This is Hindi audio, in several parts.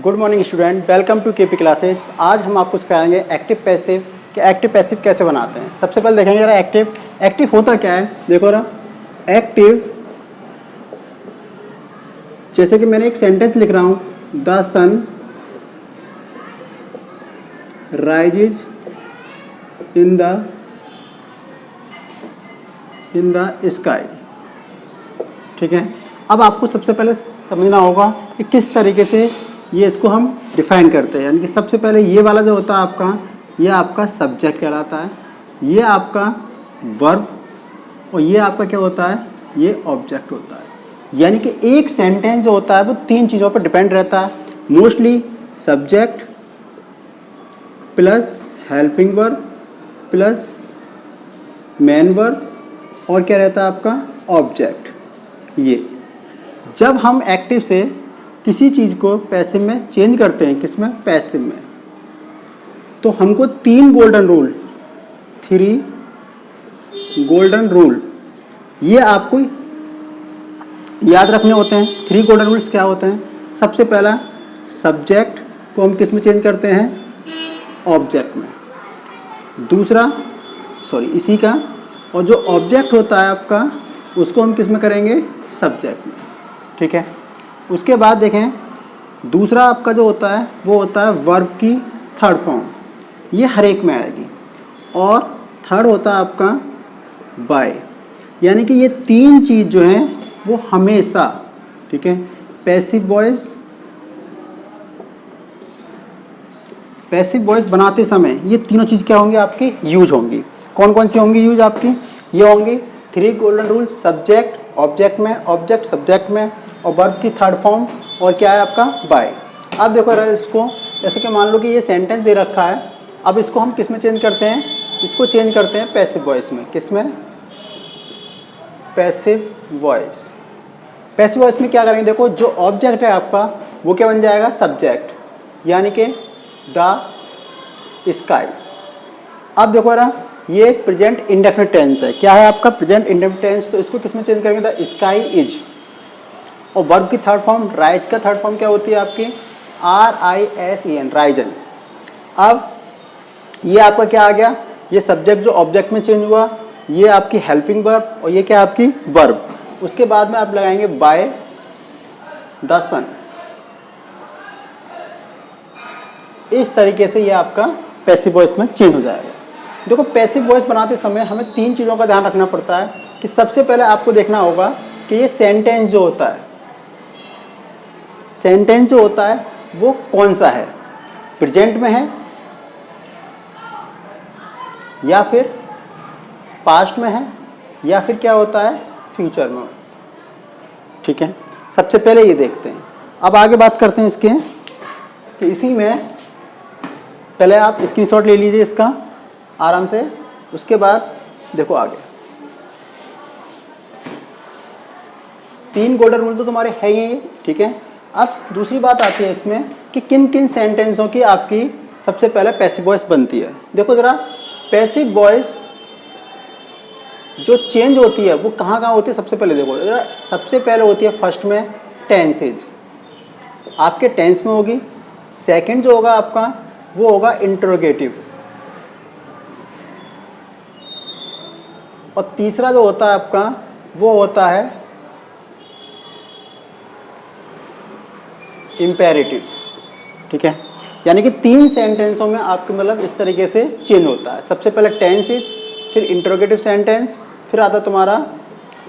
Good morning student, welcome to KP classes. आज हम आपको सिखाएंगे एक्टिव पैसिव कि एक्टिव पैसिव कैसे बनाते हैं। सबसे पहले देखेंगे जरा एक्टिव होता क्या है। देखो ना, एक्टिव जैसे कि मैंने एक सेंटेंस लिख रहा हूँ, the sun rises in the sky. ठीक है, अब आपको सबसे पहले समझना होगा कि किस तरीके से ये इसको हम डिफाइन करते हैं। यानी कि सबसे पहले ये वाला जो होता है आपका, ये आपका सब्जेक्ट कहलाता है, ये आपका वर्ब और ये आपका क्या होता है, ये ऑब्जेक्ट होता है। यानी कि एक सेंटेंस जो होता है वो तीन चीज़ों पर डिपेंड रहता है, mostly subject plus helping verb plus main verb और क्या रहता है आपका ऑब्जेक्ट। ये जब हम एक्टिव से किसी चीज़ को पैसिव में चेंज करते हैं, किस में, पैसिव में, तो हमको तीन गोल्डन रूल ये आपको याद रखने होते हैं। थ्री गोल्डन रूल्स क्या होते हैं? सबसे पहला, सब्जेक्ट को हम किस में चेंज करते हैं, ऑब्जेक्ट में। दूसरा इसी का, और जो ऑब्जेक्ट होता है आपका उसको हम किस में करेंगे, सब्जेक्ट में। ठीक है, उसके बाद देखें दूसरा आपका जो होता है वो होता है वर्ब की थर्ड फॉर्म, ये हर एक में आएगी। और थर्ड होता है आपका बाय। यानी कि ये तीन चीज़ जो हैं वो हमेशा, ठीक है, पैसिव वॉइस बनाते समय ये तीनों चीज़ क्या होंगी, आपकी यूज होंगी। कौन कौन सी होंगी यूज आपकी? ये होंगी three golden rules, subject object में, ऑब्जेक्ट सब्जेक्ट में, और वर्ब की थर्ड फॉर्म, और क्या है आपका बाय। अब देखो इसको, जैसे कि मान लो कि ये सेंटेंस दे रखा है, अब इसको हम किस में चेंज करते हैं, इसको चेंज करते हैं पैसिव वॉइस में। किस में? Passive voice. पैसिव वॉइस में क्या करेंगे, देखो जो ऑब्जेक्ट है आपका वो क्या बन जाएगा, सब्जेक्ट, यानी कि द स्काई। अब देखो ना, ये प्रेजेंट इंडेफिनिट टेंस है। क्या है आपका प्रेजेंट इंडेफिनिट टेंस, तो इसको किस में चेंज करेंगे, द स्काई इज। और वर्ब की थर्ड फॉर्म, राइज का थर्ड फॉर्म क्या होती है आपकी, RISEN, राइजन। अब ये आपका क्या आ गया, ये सब्जेक्ट जो ऑब्जेक्ट में चेंज हुआ, ये आपकी हेल्पिंग वर्ब, और ये क्या आपकी वर्ब। उसके बाद में आप लगाएंगे बाय द सन। इस तरीके से ये आपका पैसिव वॉइस में चेंज हो जाएगा। देखो पैसिव वॉइस बनाते समय हमें तीन चीज़ों का ध्यान रखना पड़ता है कि सबसे पहले आपको देखना होगा कि ये सेंटेंस जो होता है वो कौन सा है, प्रेजेंट में है या फिर पास्ट में है या फिर क्या होता है, फ्यूचर में। ठीक है, सबसे पहले ये देखते हैं। अब आगे बात करते हैं इसके, कि इसी में पहले आप स्क्रीनशॉट ले लीजिए इसका आराम से। उसके बाद देखो आगे तीन गोल्डन रूल तो तुम्हारे है ही। ठीक है, अब दूसरी बात आती है इसमें कि किन किन सेंटेंसों की आपकी सबसे पहले पैसिव वॉइस बनती है। देखो जरा, पैसिव वॉइस जो चेंज होती है वो कहाँ कहाँ होती है, सबसे पहले देखो जरा। सबसे पहले होती है फर्स्ट में टेंसेज, आपके टेंस में होगी। सेकंड जो होगा आपका वो होगा इंटरोगेटिव, और तीसरा जो होता है आपका वो होता है इम्पेरेटिव। ठीक है, यानी कि तीन सेंटेंसों में आपके मतलब इस तरीके से चेंज होता है। सबसे पहले टेंसेज, फिर इंटरोगेटिव सेंटेंस, फिर आता तुम्हारा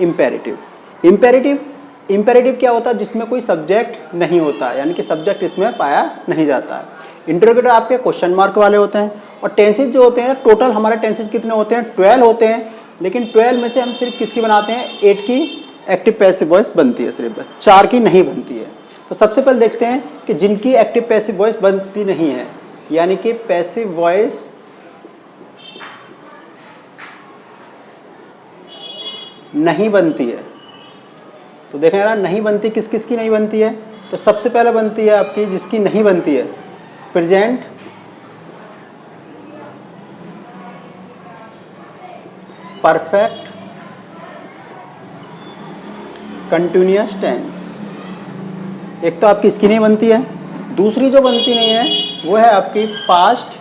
इम्पेरेटिव। इम्पेरेटिव क्या होता है, जिसमें कोई सब्जेक्ट नहीं होता है, यानी कि सब्जेक्ट इसमें पाया नहीं जाता है। इंटरोगेटिव आपके क्वेश्चन मार्क वाले होते हैं। और टेंसेज जो होते हैं, टोटल हमारे टेंसेज कितने होते हैं, 12 होते हैं, लेकिन 12 में से हम सिर्फ किसकी बनाते हैं, 8 की एक्टिव पैसिव वॉइस बनती है, सिर्फ 4 की नहीं बनती है। तो सबसे पहले देखते हैं कि जिनकी एक्टिव पैसिव वॉइस बनती नहीं है, यानी कि पैसिव वॉइस नहीं बनती है। तो देखें यार, नहीं बनती, किस किस की नहीं बनती है, तो सबसे पहले बनती है आपकी, जिसकी नहीं बनती है, प्रेजेंट परफेक्ट कंटिन्यूअस टेंस। एक तो आपकी इसकी नहीं बनती है, दूसरी जो बनती नहीं है वो है आपकी पास्ट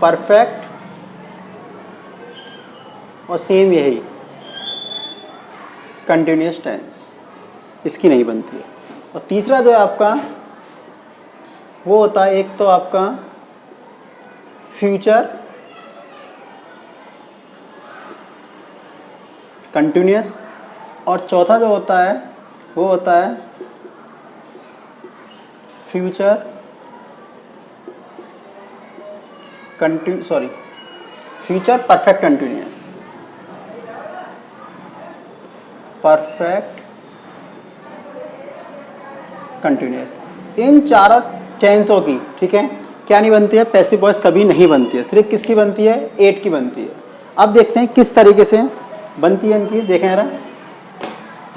परफेक्ट और सेम यही कंटिन्यूअस टेंस, इसकी नहीं बनती है। और तीसरा जो है आपका वो होता है, एक तो आपका फ्यूचर कंटिन्यूअस, और चौथा जो होता है वो होता है future future perfect continuous, perfect continuous. इन चारों टेंसों की, ठीक है, क्या नहीं बनती है, पैसिव वॉइस कभी नहीं बनती है, सिर्फ किसकी बनती है, एट की बनती है। अब देखते हैं किस तरीके से बनती है इनकी, देखें जरा,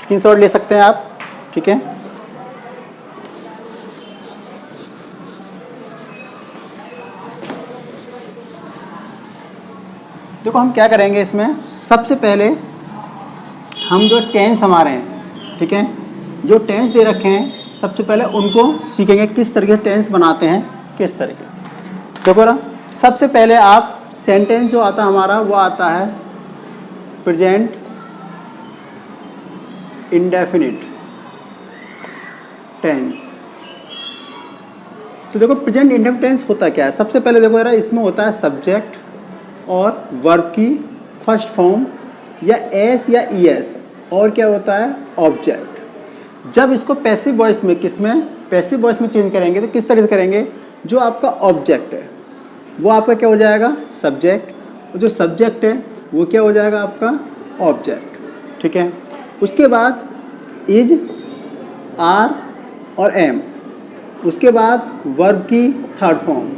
स्क्रीनशॉट ले सकते हैं आप, ठीक है। देखो हम क्या करेंगे इसमें, सबसे पहले हम जो टेंस हमारे हैं, ठीक है, जो टेंस दे रखे हैं सबसे पहले उनको सीखेंगे किस तरीके से टेंस बनाते हैं, किस तरीके। देखो ना, सबसे पहले आप सेंटेंस जो आता हमारा वो आता है प्रेजेंट इंडेफिनिट टेंस। तो देखो प्रेजेंट इंडेफिनिट टेंस होता क्या है, सबसे पहले देखो यार, इसमें होता है सब्जेक्ट और वर्ब की फर्स्ट फॉर्म या एस या ई एस, और क्या होता है ऑब्जेक्ट। जब इसको पैसिव वॉइस में, किसमें, पैसिव वॉइस में चेंज करेंगे तो किस तरीके से करेंगे, जो आपका ऑब्जेक्ट है वो आपका क्या हो जाएगा सब्जेक्ट, और जो सब्जेक्ट है वो क्या हो जाएगा आपका ऑब्जेक्ट, ठीक है। उसके बाद इज, आर और एम, उसके बाद वर्ब की थर्ड फॉर्म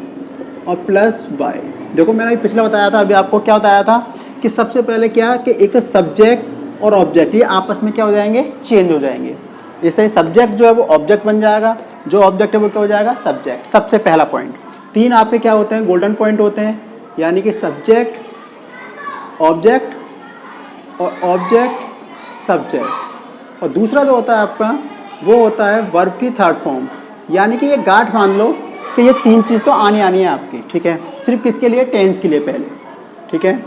और प्लस बाय। देखो मैंने पिछला बताया था, अभी आपको क्या बताया था कि सबसे पहले क्या कि एक तो सब्जेक्ट और ऑब्जेक्ट ये आपस में क्या हो जाएंगे, चेंज हो जाएंगे। इससे सब्जेक्ट जो है वो ऑब्जेक्ट बन जाएगा, जो ऑब्जेक्ट है वो क्या हो जाएगा सब्जेक्ट। सबसे पहला पॉइंट, तीन आपके क्या होते हैं, गोल्डन पॉइंट होते हैं, यानी कि सब्जेक्ट ऑब्जेक्ट और ऑब्जेक्ट सब्जेक्ट। और दूसरा जो होता है आपका वो होता है वर्ब की थर्ड फॉर्म, यानी कि ये गांठ मान लो कि ये तीन चीज़ तो आनी है आपकी, ठीक है, सिर्फ किसके लिए, टेंस के लिए पहले, ठीक है।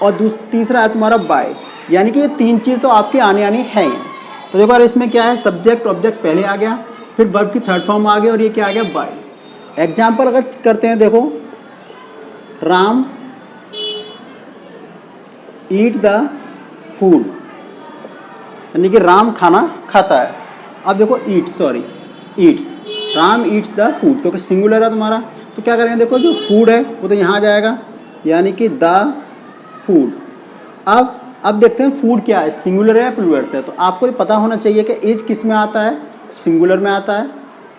और तीसरा है तुम्हारा बाय, यानी कि ये तीन चीज़ तो आपकी आनी है ही। तो देखो यार इसमें क्या है, सब्जेक्ट ऑब्जेक्ट पहले आ गया, फिर वर्ब की थर्ड फॉर्म आ गई, और ये क्या आ गया बाय। एग्जाम्पल अगर करते हैं, देखो राम ईट द फूड, यानी कि राम खाना खाता है। अब देखो Yeats, Ram eats the food, क्योंकि सिंगुलर है तुम्हारा, तो क्या करेंगे, देखो जो फूड है वो तो यहाँ आ जाएगा, यानी कि द फूड। अब देखते हैं फूड क्या है, सिंगुलर है या प्लूरल है। तो आपको पता होना चाहिए कि इज किस में आता है, सिंगुलर में आता है।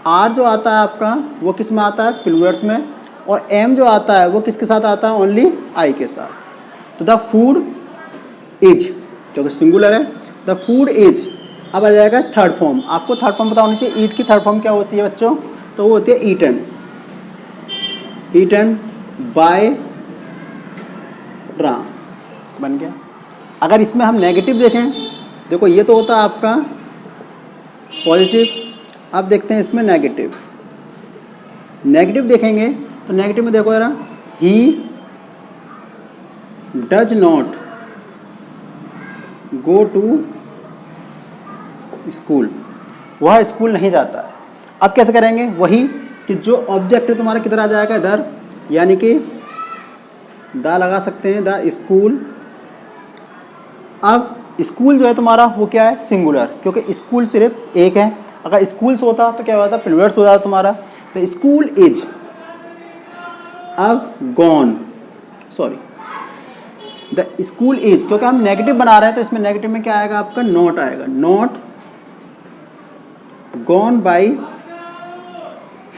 आर जो आता है आपका वो किस में आता है, प्लूरल्स में। और एम जो आता है वो किसके साथ आता है, ओनली आई के साथ। तो द फूड इज, क्योंकि सिंगुलर है, द फूड इज। अब आ जाएगा थर्ड फॉर्म, आपको थर्ड फॉर्म पता होनी चाहिए। ईट की थर्ड फॉर्म क्या होती है बच्चों, तो वो होती है ईटन बाय राम, बन गया। अगर इसमें हम नेगेटिव देखें, देखो ये तो होता है आपका पॉजिटिव, अब देखते हैं इसमें नेगेटिव देखेंगे। तो नेगेटिव में देखो यार, he does not go to school, वह स्कूल नहीं जाता है। अब कैसे करेंगे, वही कि जो ऑब्जेक्ट है तुम्हारा किधर आ जाएगा, इधर, यानी कि दा लगा सकते हैं, द स्कूल। अब स्कूल जो है तुम्हारा वो क्या है, सिंगुलर, क्योंकि स्कूल सिर्फ एक है। अगर स्कूल्स होता तो क्या होता, प्लूरल्स हो जाता तुम्हारा। तो स्कूल इज। अब गॉन, द स्कूल इज, क्योंकि हम नेगेटिव बना रहे हैं तो इसमें नेगेटिव में क्या आएगा आपका, नॉट आएगा, नॉट गॉन बाई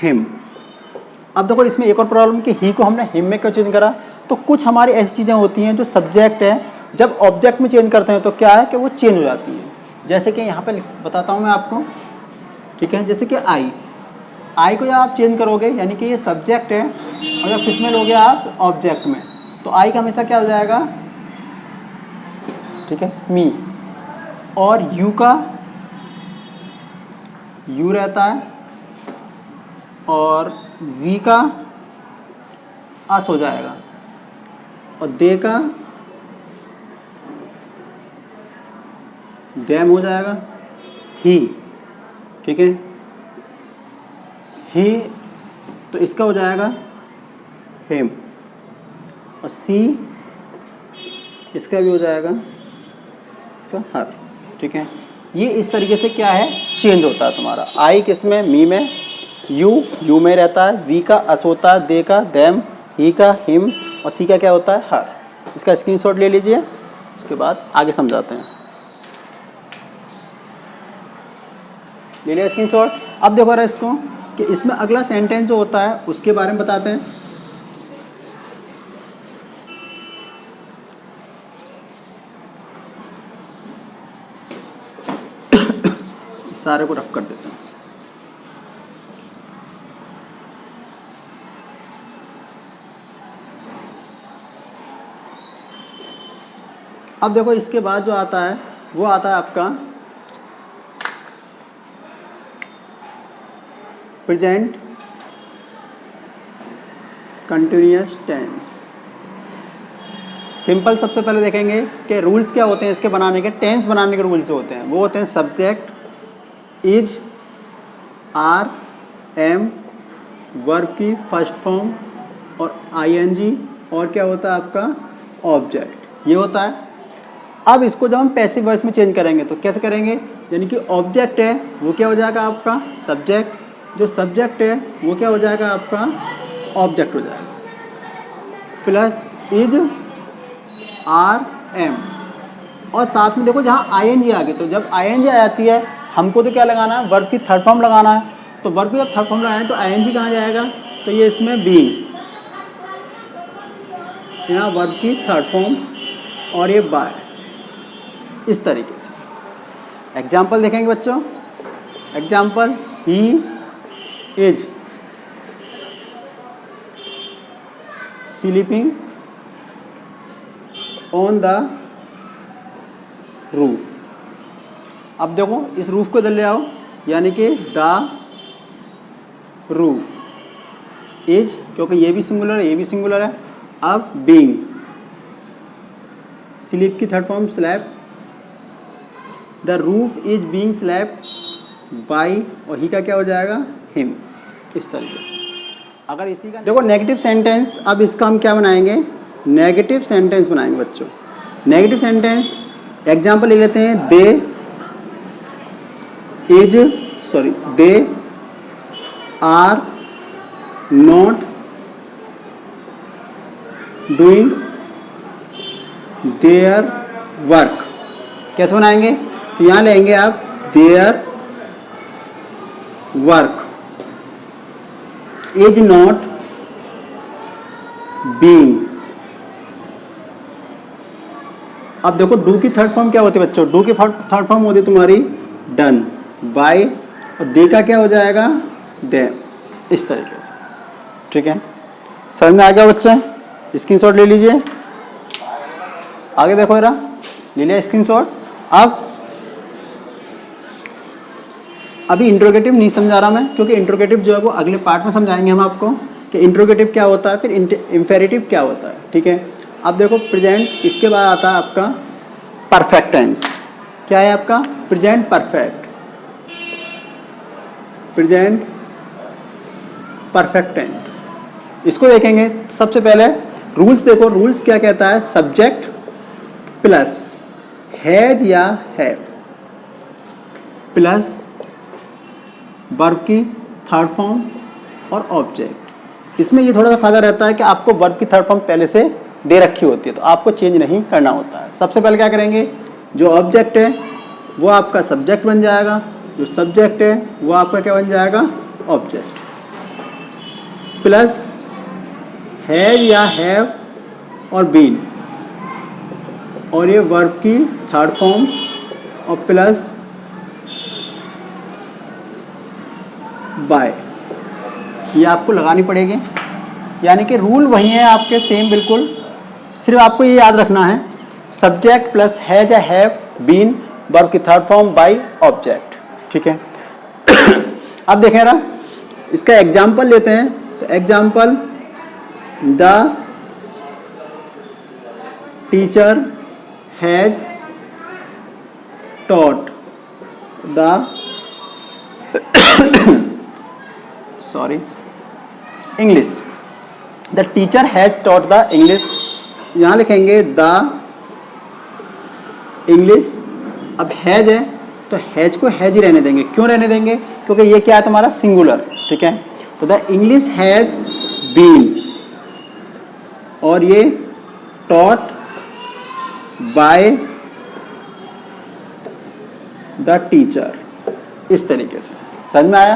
हिम। अब देखो इसमें एक और प्रॉब्लम कि ही को हमने हिम में क्यों चेंज करा, तो कुछ हमारी ऐसी चीज़ें होती हैं जो सब्जेक्ट है, जब ऑब्जेक्ट में चेंज करते हैं तो क्या है कि वो चेंज हो जाती है। जैसे कि यहाँ पे बताता हूँ मैं आपको, ठीक है, जैसे कि आई को जब आप चेंज करोगे, यानी कि ये सब्जेक्ट है, और जब किस में लोगे आप, ऑब्जेक्ट में, तो आई का हमेशा क्या हो जाएगा, ठीक है, मी। और यू का यू रहता है और वी का अस हो जाएगा और दे का डैम हो जाएगा, ही, ठीक है। ही तो इसका हो जाएगा हिम और सी इसका भी हो जाएगा इसका हर, ठीक है। ये इस तरीके से क्या है चेंज होता है तुम्हारा। आई किसमें, मी में, यू में रहता है, वी का अस होता है, दे का दैम, ही का हिम और सी का क्या होता है हर। इसका स्क्रीनशॉट ले लीजिए, उसके बाद आगे समझाते हैं। ले लिया स्क्रीनशॉट। अब देखो रहा इसको कि इसमें अगला सेंटेंस जो होता है उसके बारे में बताते हैं। सारे को रफ कर देते हैं। अब देखो इसके बाद जो आता है वो आता है आपका प्रेजेंट कंटिन्यूअस टेंस। सिंपल सबसे पहले देखेंगे कि रूल्स क्या होते हैं इसके बनाने के, टेंस बनाने के रूल्स जो होते हैं वो होते हैं subject, is, are, am, verb की फर्स्ट फॉर्म और आईएनजी और क्या होता है आपका ऑब्जेक्ट, ये होता है। अब इसको जब हम पैसिव वॉइस में चेंज करेंगे तो कैसे करेंगे, यानी कि ऑब्जेक्ट है वो क्या हो जाएगा आपका सब्जेक्ट, जो सब्जेक्ट है वो क्या हो जाएगा आपका ऑब्जेक्ट हो जाएगा, प्लस इज, आर, एम और साथ में देखो जहाँ आईएनजी आ गई तो जब आईएनजी आ जाती है हमको तो क्या लगाना है वर्ब की थर्ड फॉर्म लगाना है। तो वर्ब की जब थर्ड फॉर्म लगाएं तो आईएनजी कहाँ जाएगा, तो ये इसमें बीइंग, यहाँ वर्ब की थर्ड फॉर्म और ये बाय, इस तरीके से। एग्जाम्पल देखेंगे बच्चों। Example, he is sleeping on the roof. अब देखो इस रूफ को इधर ले आओ, यानी कि द रूफ इज, क्योंकि ये भी सिंगुलर है ये भी सिंगुलर है। अब बीइंग, स्लीप की third form slap, the roof is being slap by और ही का क्या हो जाएगा हिम, इस तरीके से। अगर इसी का देखो नेगेटिव सेंटेंस, अब इसका हम क्या बनाएंगे, नेगेटिव सेंटेंस बनाएंगे बच्चों। नेगेटिव सेंटेंस एग्जाम्पल ले लेते हैं, they are not doing their work. कैसे बनाएंगे, तो यहाँ लेंगे आप their work is not being. अब देखो डू की थर्ड फॉर्म क्या होती है बच्चों, डू की थर्ड फॉर्म होती है तुम्हारी डन, बाय और दे का क्या हो जाएगा देम, इस तरीके से, ठीक है। समझ में आ गया बच्चे, स्क्रीनशॉट ले लीजिए। आगे देखो जरा, ले लिया स्क्रीनशॉट। अब अभी इंट्रोगेटिव नहीं समझा रहा मैं, क्योंकि इंट्रोगेटिव जो है वो अगले पार्ट में समझाएंगे हम आपको कि इंट्रोगेटिव क्या होता है, फिर इम्पेरेटिव क्या होता है, ठीक है। अब देखो प्रेजेंट, इसके बाद आता है आपका परफेक्ट टेंस। क्या है आपका present perfect, present perfect tense. इसको देखेंगे सबसे पहले रूल्स देखो, रूल्स क्या कहता है, सब्जेक्ट प्लस हैज या हैव प्लस वर्ब की थर्ड फॉर्म और ऑब्जेक्ट। इसमें ये थोड़ा सा फायदा रहता है कि आपको वर्ब की थर्ड फॉर्म पहले से दे रखी होती है तो आपको चेंज नहीं करना होता है। सबसे पहले क्या करेंगे, जो ऑब्जेक्ट है वो आपका सब्जेक्ट बन जाएगा, जो सब्जेक्ट है वो आपका क्या बन जाएगा ऑब्जेक्ट, प्लस हैव या हैव और बीन और ये वर्ब की थर्ड फॉर्म और प्लस बाय, ये आपको लगानी पड़ेगी। यानी कि रूल वही है आपके सेम बिल्कुल, सिर्फ आपको ये याद रखना है सब्जेक्ट प्लस हैज या हैव बीन वर्ब की थर्ड फॉर्म बाय ऑब्जेक्ट, ठीक है। अब देखें ना, इसका एग्जाम्पल लेते हैं, तो example the teacher has taught the sorry English, the teacher has taught the English, यहां लिखेंगे द इंग्लिश। अब हैज है तो हैज को हैज ही रहने देंगे, क्यों रहने देंगे, क्योंकि ये क्या है तुम्हारा सिंगुलर, ठीक है। तो द इंग्लिश हैज बीन, और ये टॉट बाय द टीचर, इस तरीके से। समझ में आया?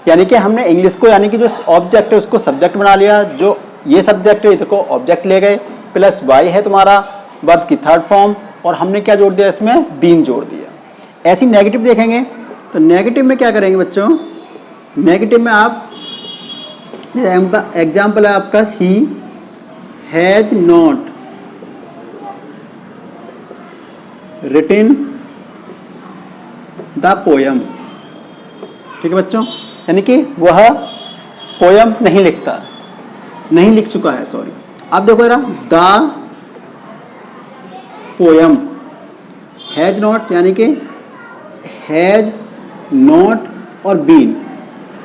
यानी कि हमने इंग्लिश को, यानी कि जो ऑब्जेक्ट है उसको सब्जेक्ट बना लिया, जो ये सब्जेक्ट है इसको ऑब्जेक्ट ले गए, प्लस वाई है तुम्हारा वर्ब की थर्ड फॉर्म, और हमने क्या जोड़ दिया इसमें, बीन जोड़ दिया। ऐसी नेगेटिव देखेंगे तो नेगेटिव में क्या करेंगे बच्चों, नेगेटिव में आप एग्जाम्पल है आपका he has not written the poem, ठीक है बच्चों, यानी कि वह पोयम नहीं लिखता, नहीं लिख चुका है, सॉरी। अब देखो जरा, द पोयम हैज नॉट, यानी कि हैज नॉट और बीन।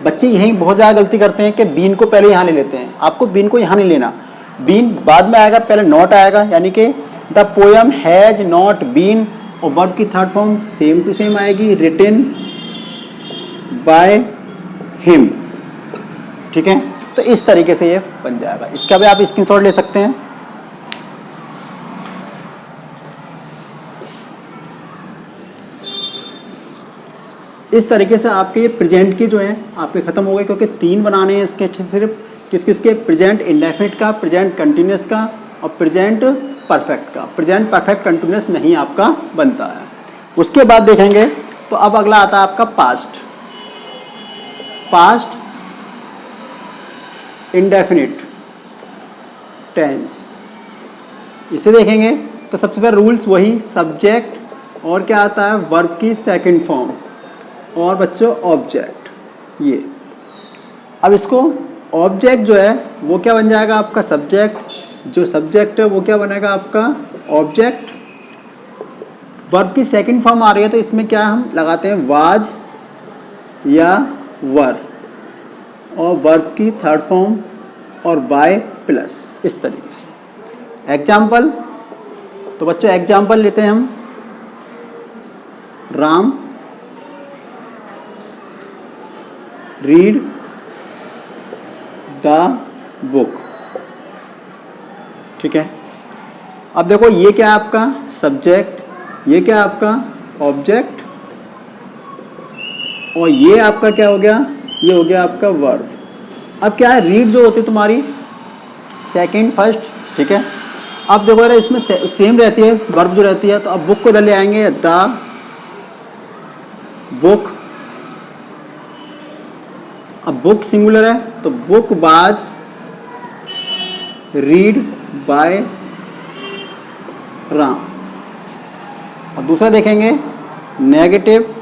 बच्चे यही बहुत ज़्यादा गलती करते हैं कि बीन को पहले यहाँ ले लेते हैं, आपको बीन को यहाँ नहीं लेना, बीन बाद में आएगा, पहले नॉट आएगा, यानी कि the poem has not been, और वर्ब की third form same to same आएगी, रिटन बाय हिम, ठीक है। तो इस तरीके से ये बन जाएगा। इसका भी आप स्क्रीनशॉट ले सकते हैं। इस तरीके से आपके ये प्रेजेंट की जो है आपके खत्म हो गए, क्योंकि 3 बनाने हैं इसके, सिर्फ किस किस के, प्रेजेंट इंडेफिनिट का, प्रेजेंट कंटिन्यूस का और प्रेजेंट परफेक्ट का। प्रेजेंट परफेक्ट कंटिन्यूस नहीं आपका बनता है। उसके बाद देखेंगे तो अब अगला आता है आपका पास्ट, पास्ट इंडेफिनिट टेंस। इसे देखेंगे तो सबसे पहले रूल्स वही, सब्जेक्ट और क्या आता है, वर्ब की सेकंड फॉर्म, और बच्चों ऑब्जेक्ट। ये अब इसको ऑब्जेक्ट जो है वो क्या बन जाएगा आपका सब्जेक्ट, जो सब्जेक्ट है वो क्या बनेगा आपका ऑब्जेक्ट। वर्ब की सेकंड फॉर्म आ रही है तो इसमें क्या हम लगाते हैं, वाज या वर, और वर्ब की थर्ड फॉर्म और बाय प्लस, इस तरीके से। एग्जाम्पल, तो बच्चों एग्जाम्पल लेते हैं हम, राम रीड द बुक, ठीक है। अब देखो ये क्या है आपका सब्जेक्ट, ये क्या है आपका ऑब्जेक्ट, और ये आपका क्या हो गया, ये हो गया आपका वर्ब। अब क्या है, रीड जो होती है तुम्हारी सेकंड फर्स्ट, ठीक है। अब देखो यार इसमें सेम रहती है वर्ब जो रहती है, तो अब बुक को इधर ले आएंगे, द बुक। अब बुक सिंगुलर है तो book was read by Ram. और दूसरा देखेंगे negative,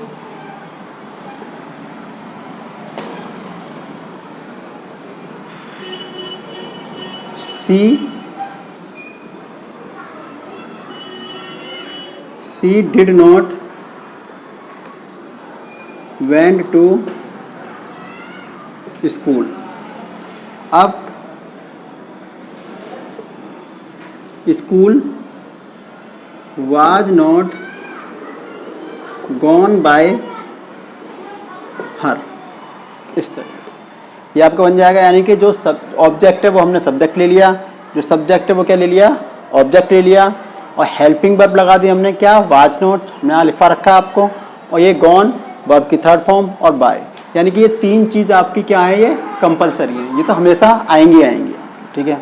she did not went to school. अब school was not gone by her, इस तरह से ये आपका बन जाएगा। यानी कि जो ऑब्जेक्ट है वो हमने सब्जेक्ट ले लिया, जो सब्जेक्ट है वो क्या ले लिया, ऑब्जेक्ट ले लिया, और हेल्पिंग वर्ब लगा दी हमने, क्या वाज नॉट हमने यहाँ लिखवा रखा है आपको, और ये गॉन वर्ब की थर्ड फॉर्म और बाय। यानी कि ये 3 चीज़ आपकी क्या है, ये कंपलसरी है, ये तो हमेशा आएंगी आएंगी, ठीक है।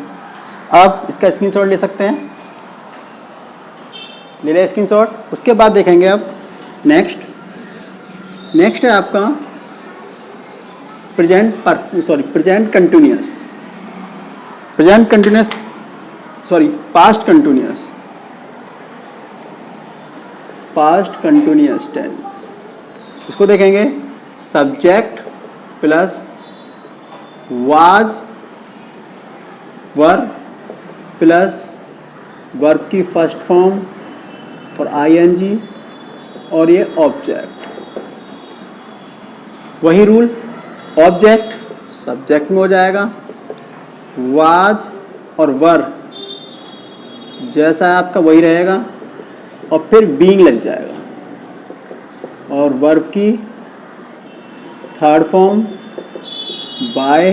अब इसका स्क्रीनशॉट ले सकते हैं, ले लें स्क्रीनशॉट। उसके बाद देखेंगे अब नेक्स्ट है आपका present continuous, past continuous tense. इसको देखेंगे subject plus was verb plus verb की फर्स्ट फॉर्म और आईएनजी और ये ऑब्जेक्ट। वही रूल, ऑब्जेक्ट सब्जेक्ट में हो जाएगा, वाज और वर्ब जैसा है आपका वही रहेगा और फिर बीइंग लग जाएगा और वर्ब की थर्ड फॉर्म बाय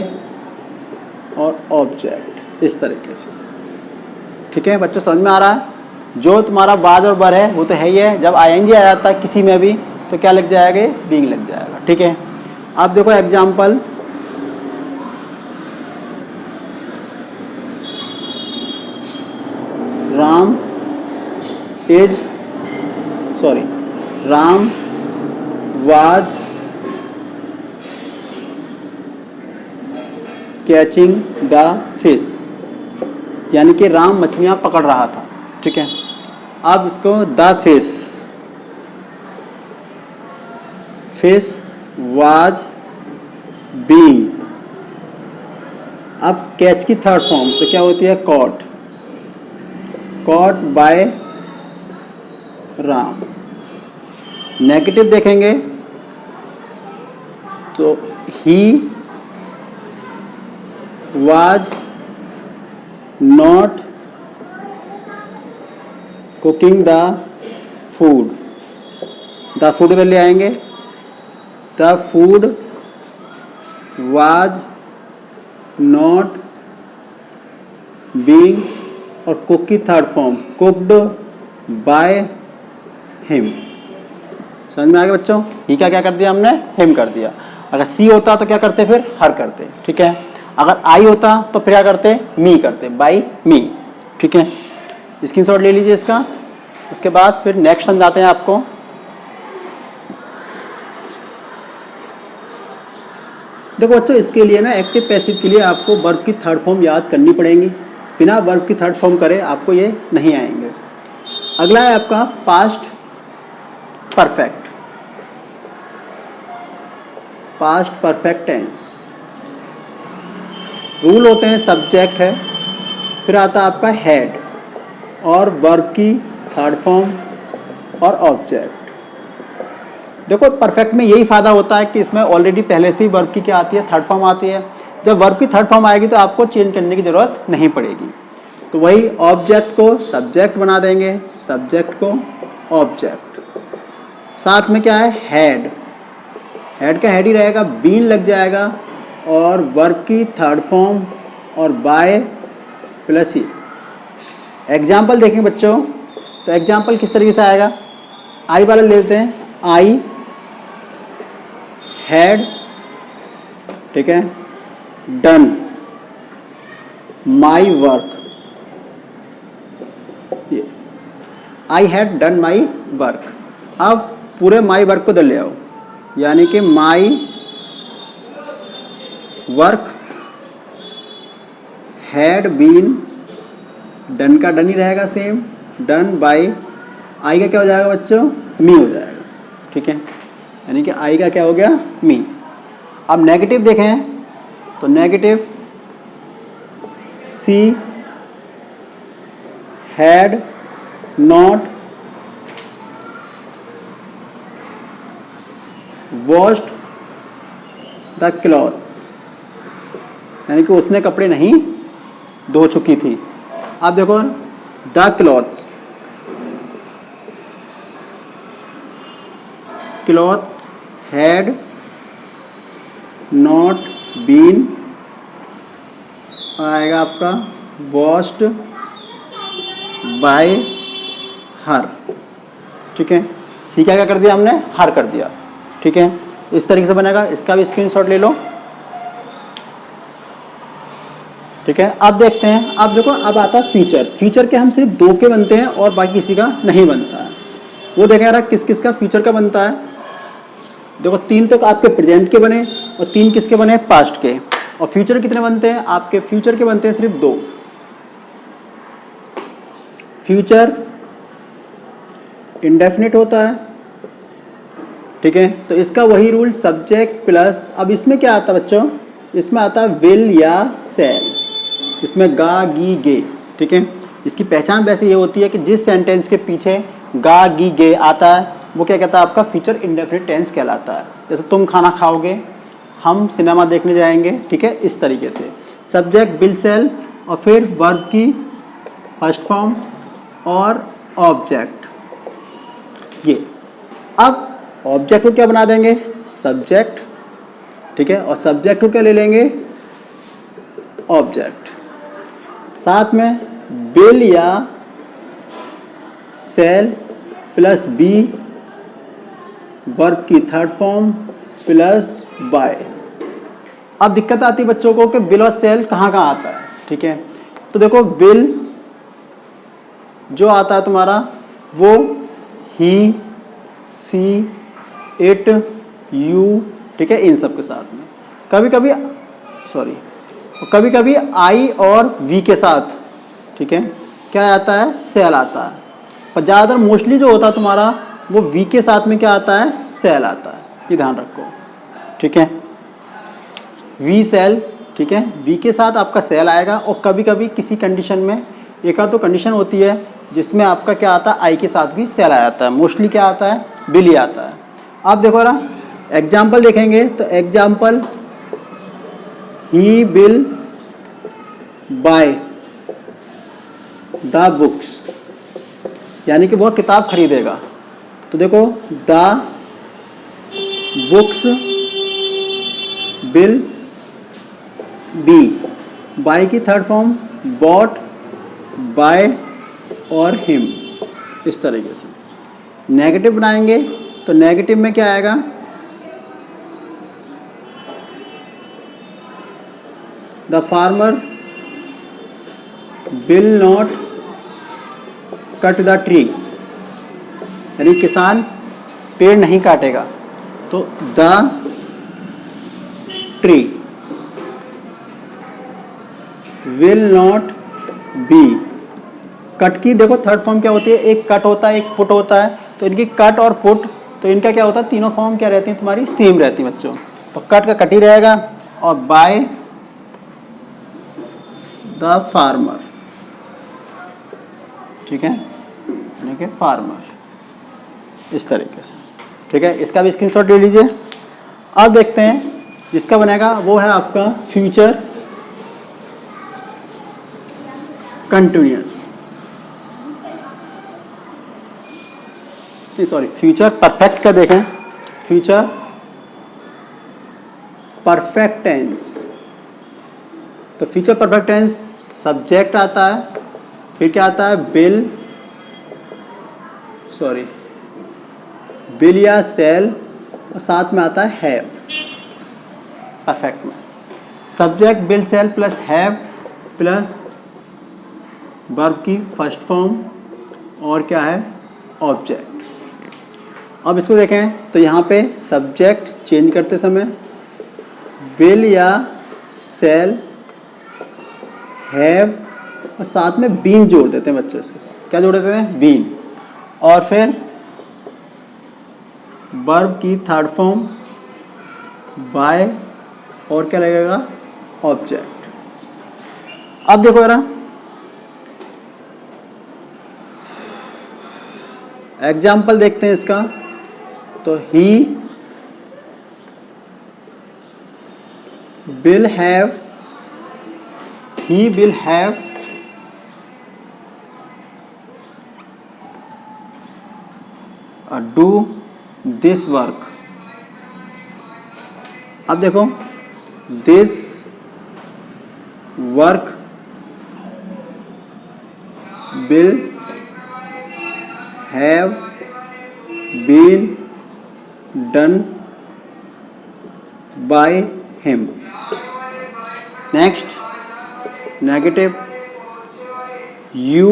और ऑब्जेक्ट, इस तरीके से। ठीक है बच्चों, समझ में आ रहा है? जो तुम्हारा वाज और वर्ब है वो तो है ही है, जब आईएनजी आ जाता है किसी में भी तो क्या लग जाएगा, बीइंग लग जाएगा। ठीक है, अब देखो example, Ram was catching the fish, यानी कि राम मछलियां पकड़ रहा था। ठीक है, अब इसको द फिश वाज बीइंग, अब कैच की थर्ड फॉर्म तो क्या होती है, कॉट बाय राम। नेगेटिव देखेंगे तो he was not cooking the food इधर ले आएंगे, the food was not being और कुक की third form cooked by him. समझ में आ गया बच्चों? ही क्या कर दिया हमने, हिम कर दिया। अगर सी होता तो क्या करते, फिर हर करते। ठीक है, अगर आई होता तो फिर क्या करते, मी करते, बाय मी। ठीक है, स्क्रीनशॉट ले लीजिए इसका। उसके बाद फिर नेक्स्ट समझाते हैं आपको। देखो बच्चों, इसके लिए ना एक्टिव पैसिव के लिए आपको वर्ब की थर्ड फॉर्म याद करनी पड़ेगी, बिना वर्ब की थर्ड फॉर्म करे आपको ये नहीं आएंगे। अगला है आपका पास्ट परफेक्ट टेंस। रूल होते हैं, सब्जेक्ट है, फिर आता है आपका हेड और वर्ब की थर्ड फॉर्म और ऑब्जेक्ट। देखो परफेक्ट में यही फायदा होता है कि इसमें ऑलरेडी पहले से ही वर्ब की क्या आती है, थर्ड फॉर्म आती है। जब वर्ब की थर्ड फॉर्म आएगी तो आपको चेंज करने की जरूरत नहीं पड़ेगी। तो वही ऑब्जेक्ट को सब्जेक्ट बना देंगे, सब्जेक्ट को ऑब्जेक्ट, साथ में क्या है, हेड का हेड ही रहेगा, बीन लग जाएगा और वर्ब की थर्ड फॉर्म और बाय प्लस ही। एग्जाम्पल देखें बच्चों, तो एग्जाम्पल किस तरीके से आएगा, आई वाला लेते हैं, आई हैड, ठीक है, डन माई वर्क, ये I had done my work. अब पूरे माई वर्क को इधर ले आओ, यानी कि my work had been, done का डन ही रहेगा सेम, डन बाय, आई का क्या हो जाएगा बच्चों, मी हो जाएगा। ठीक है, यानी कि आई का क्या हो गया, मी। अब नेगेटिव देखें तो negative she had not washed the clothes, यानी कि उसने कपड़े नहीं धो चुकी थी। अब देखो the clothes had not been, आएगा आपका वॉश्ड बाय हर। ठीक है, सी क्या कर दिया हमने, हर कर दिया। ठीक है, इस तरीके से बनेगा, इसका भी स्क्रीनशॉट ले लो। ठीक है, अब देखते हैं, अब देखो अब आता है फ्यूचर के हम सिर्फ 2 के बनते हैं और बाकी किसी का नहीं बनता है। वो देखें यार किस किस का फ्यूचर का बनता है। देखो 3 तो आपके प्रेजेंट के बने और 3 किसके बने, पास्ट के। और फ्यूचर कितने बनते हैं आपके, फ्यूचर के बनते हैं सिर्फ 2। फ्यूचर इंडेफिनिट होता है ठीक है। तो इसका वही रूल सब्जेक्ट प्लस, अब इसमें क्या आता है बच्चों, इसमें आता है विल या सेल, इसमें गा गी गे, ठीक है। इसकी पहचान वैसे ये होती है कि जिस सेंटेंस के पीछे गा गी गे आता है वो क्या कहता है, आपका फ्यूचर इंडेफिनिट टेंस कहलाता है। जैसे तुम खाना खाओगे, हम सिनेमा देखने जाएंगे, ठीक है, इस तरीके से। सब्जेक्ट विल सेल और फिर वर्ब की फर्स्ट फॉर्म और ऑब्जेक्ट, ये। अब ऑब्जेक्ट को क्या बना देंगे, सब्जेक्ट, ठीक है, और सब्जेक्ट को क्या ले लेंगे, ऑब्जेक्ट। साथ में विल या सेल प्लस बी, वर्ब की थर्ड फॉर्म प्लस बाय। अब दिक्कत आती है बच्चों को कि विल और सेल कहाँ कहाँ आता है, ठीक है। तो देखो विल जो आता है तुम्हारा वो ही, सी, इट, यू, ठीक है, इन सब के साथ में। कभी कभी कभी कभी आई और वी के साथ, ठीक है, क्या आता है, सेल आता है। पर ज़्यादातर मोस्टली जो होता है तुम्हारा वो वी के साथ में क्या आता है, सेल आता है, ये ध्यान रखो, ठीक है। वी सेल, ठीक है, वी के साथ आपका सेल आएगा। और कभी कभी किसी कंडीशन में, एक आध तो कंडीशन होती है जिसमें आपका क्या आता है, आई के साथ भी सेल आ जाता है। मोस्टली क्या आता है, विल ही आता है। आप देखो ना, एग्जाम्पल देखेंगे तो example he will buy the books, यानी कि वह किताब खरीदेगा। तो देखो the books will be, by की थर्ड फॉर्म बॉट, बाय और हिम, इस तरीके से। नेगेटिव बनाएंगे तो नेगेटिव में क्या आएगा, the farmer will not cut the tree, यानी किसान पेड़ नहीं काटेगा। तो the tree will not be, cut की देखो थर्ड फॉर्म क्या होती है, एक कट होता है, एक पुट होता है। तो इनकी कट और पुट, तो इनका क्या होता है, तीनों फॉर्म क्या रहती है तुम्हारी, सेम रहती है बच्चों। तो कट का कट ही रहेगा और बाय द फार्मर, ठीक है, यानी कि फार्मर, इस तरीके से, ठीक है। इसका भी स्क्रीनशॉट ले लीजिए। अब देखते हैं जिसका बनेगा वो है आपका future continuous, sorry future perfect का देखें, फ्यूचर परफेक्ट टेंस। तो फ्यूचर परफेक्ट टेंस सब्जेक्ट आता है, फिर क्या आता है, विल या सेल, और साथ में आता है हैव। परफेक्ट में subject will sell plus have plus verb की फर्स्ट फॉर्म और क्या है, ऑब्जेक्ट। अब इसको देखें तो यहाँ पे सब्जेक्ट चेंज करते समय विल या सेल, हैव और साथ में बीन जोड़ देते हैं बच्चों। इसके साथ क्या जोड़ देते हैं, बीन, और फिर वर्ब की थर्ड फॉर्म बाय और क्या लगेगा, ऑब्जेक्ट। अब देखो जरा एग्जाम्पल देखते हैं इसका। तो he will have do this work. अब देखो this work will have been done by him. Next negative, you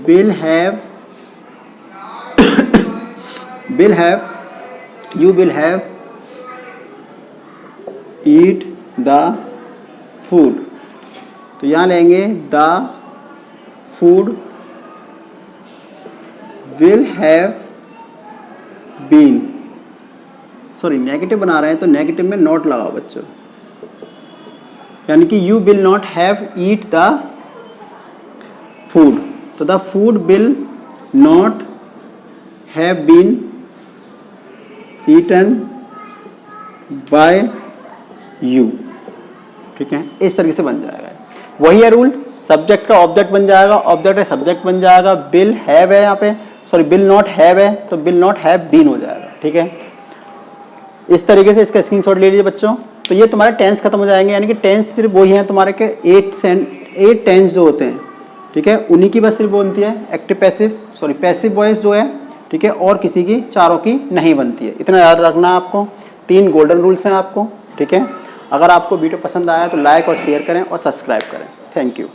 will have you will have eat the food। तो यहाँ लेंगे the food will have been, sorry negative बना रहे हैं तो नेगेटिव में नॉट लगाओ बच्चों, यानी कि you will not have eat the food, तो the food will not have been eaten by you. ठीक है, इस तरीके से बन जाएगा। वही है रूल, सब्जेक्ट का ऑब्जेक्ट बन जाएगा, ऑब्जेक्ट का सब्जेक्ट बन जाएगा, विल हैव है यहाँ पे, सॉरी विल नॉट हैव है तो विल नॉट हैव बीन हो जाएगा। ठीक है, इस तरीके से इसका स्क्रीनशॉट ले लीजिए बच्चों। तो ये तुम्हारे टेंस खत्म हो जाएंगे, यानी कि टेंस सिर्फ वही है तुम्हारे के 8 टेंस जो होते हैं। ठीक है, उन्हीं की बस सिर्फ बनती है active passive, sorry passive voice जो है। ठीक है, और किसी की चारों की नहीं बनती है, इतना याद रखना है आपको। 3 गोल्डन रूल्स हैं आपको। ठीक है, अगर आपको वीडियो पसंद आया तो लाइक और शेयर करें और सब्सक्राइब करें। Thank you.